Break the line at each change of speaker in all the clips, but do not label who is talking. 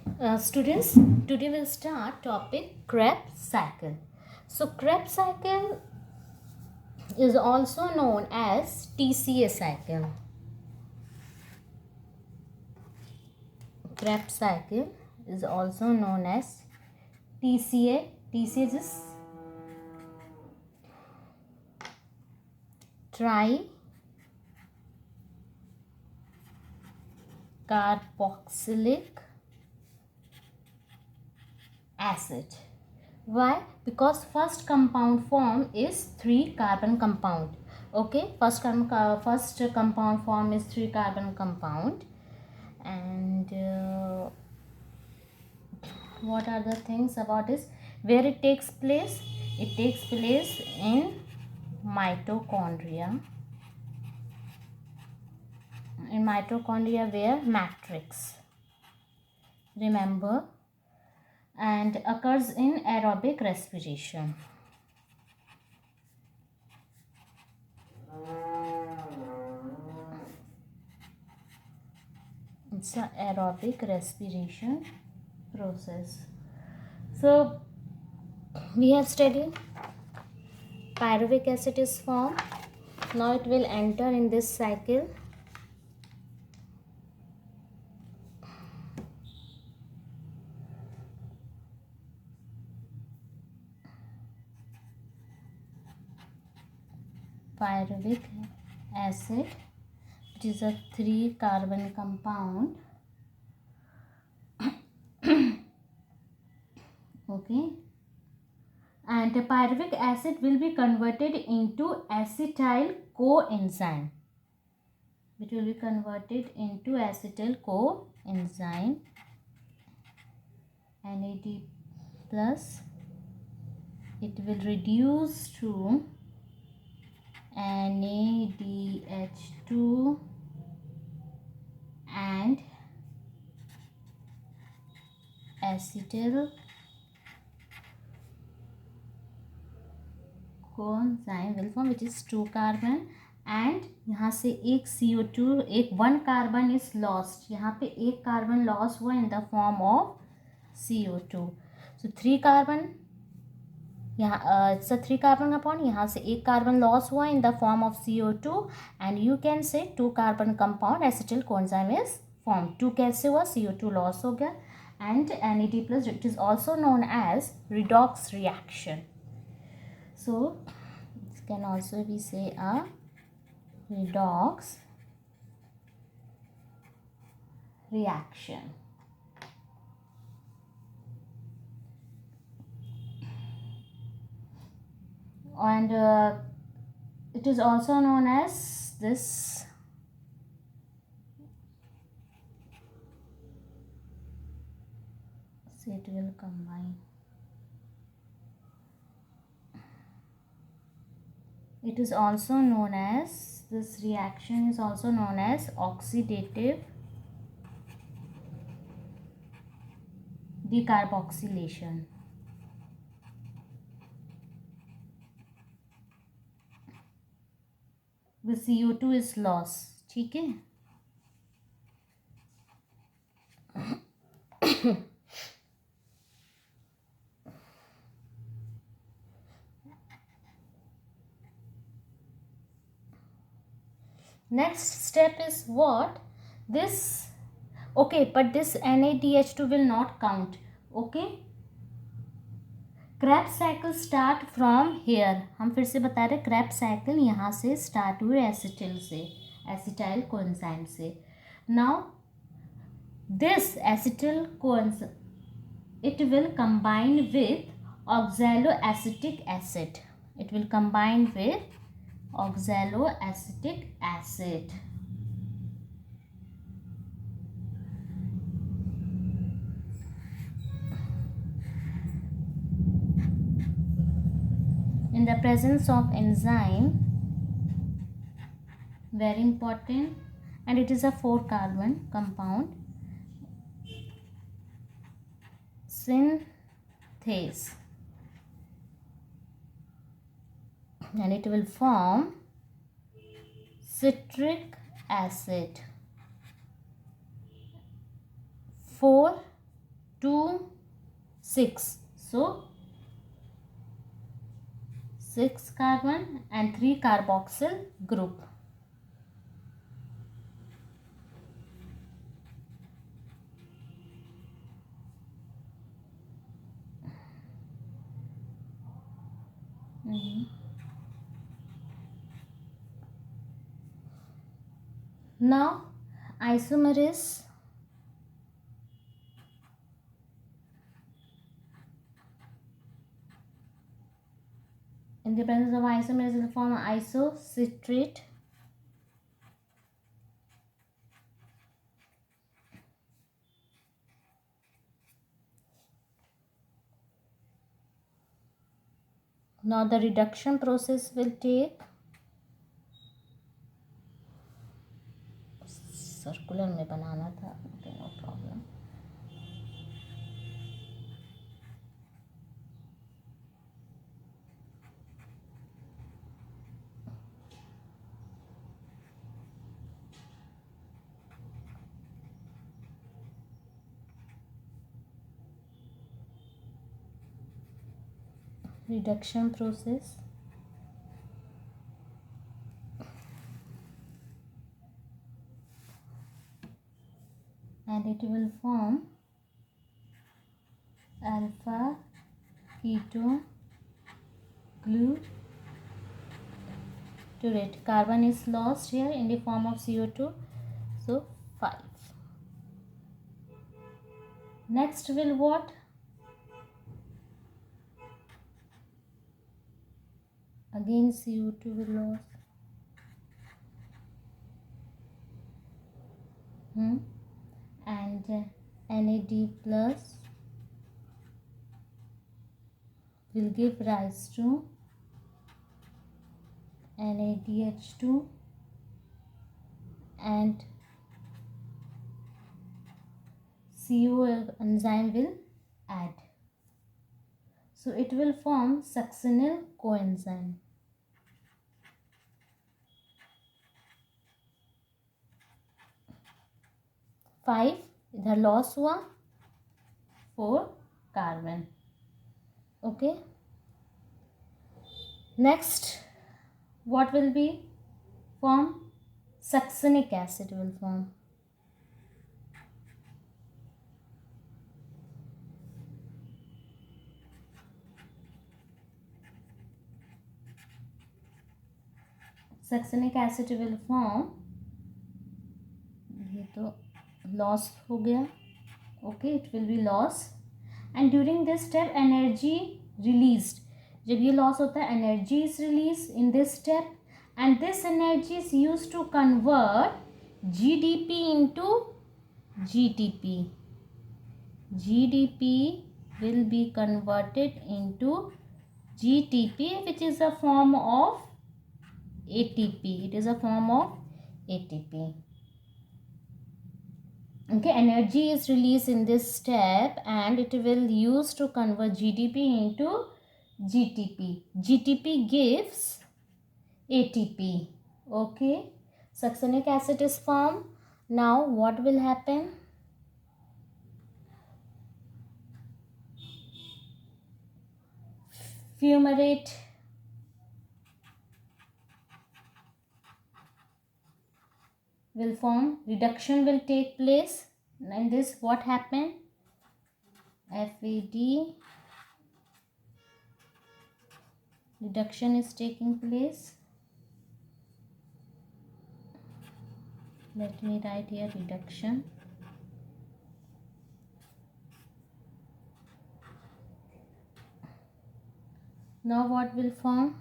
Students, today we'll start topic Krebs cycle. So Krebs cycle is also known as TCA cycle. Krebs cycle is also known as TCA. TCA is tricarboxylic acid. Why? Because first compound form is 3-carbon compound. Okay, first compound form is 3-carbon compound. And what are the things about this? Where it takes place? It takes place in mitochondria. In mitochondria, where matrix. Remember, and occurs in aerobic respiration. It's an aerobic respiration process. So we have studied pyruvic acid is formed. Now it will enter in this cycle. Pyruvic acid, it is a 3-carbon compound. Okay, and the pyruvic acid will be converted into acetyl coenzyme. It will be converted into acetyl coenzyme, NAD plus. It will reduce to NADH2 and acetyl coenzyme will form, which is 2 carbon. And यहाँ से एक CO2, एक 1 carbon is lost. यहाँ पे एक carbon loss हुआ in the form of CO2. So 3 carbon, यहाँ it's a 3 carbon compound. यहाँ से एक कार्बन लॉस हुआ in the form of CO2 and you can say 2 carbon compound acetyl coenzyme is form. 2 कैसे हुआ? CO2 लॉस हो गया. And NAD plus, it is also known as redox reaction. So it can also be say a redox reaction. And it is also known as this it will combine. It is also known as, this reaction is also known as oxidative decarboxylation. The CO2 is lost. ठीक है. Next step is what? This, okay, but this NADH2 will not count. Okay, Krebs cycle start from here. हम फिर से बता रहे, Krebs cycle यहाँ से start हुए एसिटिल से, एसिटाइल कोएंजाइम से. Now this acetyl coenzyme, it will combine with oxaloacetic acid. It will combine with oxaloacetic acid. In the presence of enzyme, very important, and it is a 4-carbon compound, synthase, and it will form citric acid. 4 6. So 6 carbon and 3 carboxyl group. Now isomerase in the presence of isomerase will form isocitrate. Now the reduction process will take, circular में बनाना था, okay no problem. Reduction process. And it will form alpha ketone glutarate. Carbon is lost here in the form of CO2. So 5. Next will what? Again CO2 will lost. And NAD plus will give rise to NADH2 and CO enzyme will add. So it will form succinyl coenzyme. 5 इधर loss हुआ, 4 carbon. Okay, next what will be form? Succinic acid will form. Succinic acid will form. ये तो loss हो गया. Okay, it will be loss. And during this step energy released. जब ये loss होता है energy is release in this step and this energy is use to convert GDP into GTP. GDP will be converted into GTP, which is a form of ATP. It is a form of ATP. Okay, energy is released in this step and it will use to convert GDP into GTP. GTP gives ATP. Okay, succinic acid is formed. Now what will happen? Fumarate will form. Reduction will take place. And this what happened? FAD reduction is taking place. Let me write here reduction. Now what will form?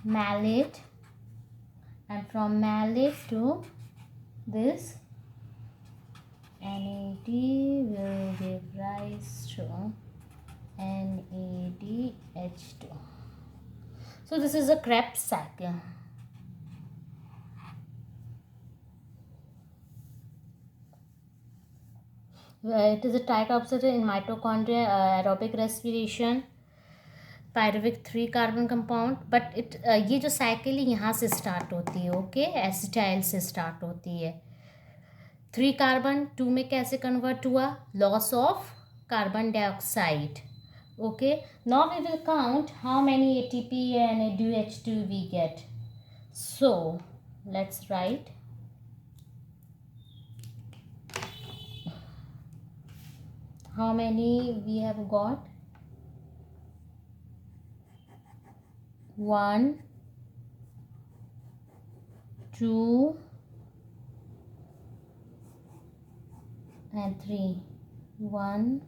Malate, and from malate to this NAD will give rise to NADH2. So this is a Krebs cycle. It is a tight observer in mitochondria, aerobic respiration, pyruvic 3 carbon compound. But ये जो cycle है यहाँ से start होती है. Okay, acetyl से start होती है. 3 कार्बन 2 में कैसे कन्वर्ट हुआ, loss of carbon dioxide. Okay, now we will count how many ATP and ADH2 we get. So let's write how many we have got. 1 2 and 3. 1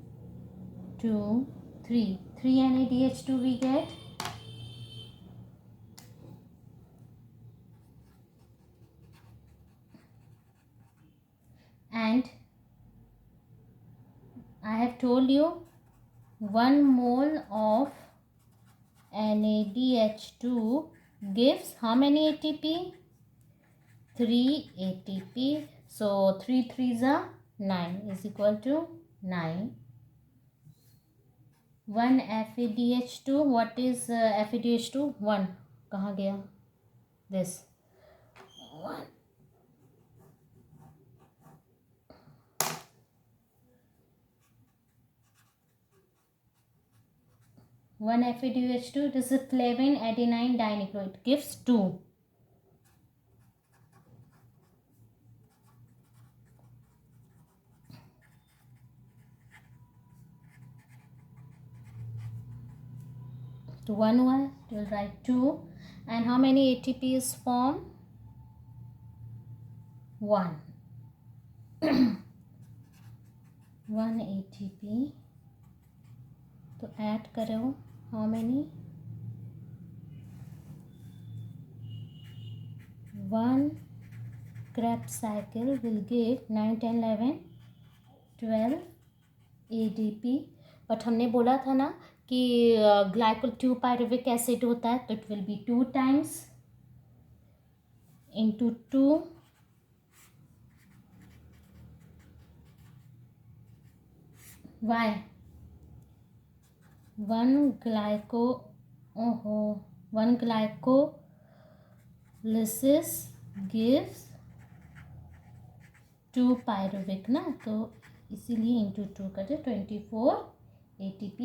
2 3. 3 NADH2 we get. And I have told you 1 mole of NADH2 gives how many ATP? 3 ATP. So 3 3s are 9 is equal to 9. 1 FADH2. What is FADH2? 1. कहाँ गया? This. 1. 1 FADH2. This is flavin adenine dinucleotide. It gives 2. So 1 1. We'll write 2. And how many ATP is formed? 1. 1 ATP. तो add करो how many? 1 Krebs cycle will give 9 10 11 12 ADP. But हमने बोला था ना कि glycol 2 pyruvic acid होता है, तो it will B 2 times into 2. Why? 1 glycolysis gives 2 pyruvic ना, तो इसीलिए into 2 करते 24 ATP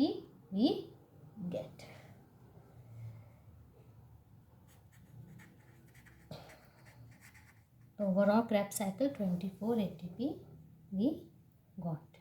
we get. Overall Krebs cycle 24 ATP we got.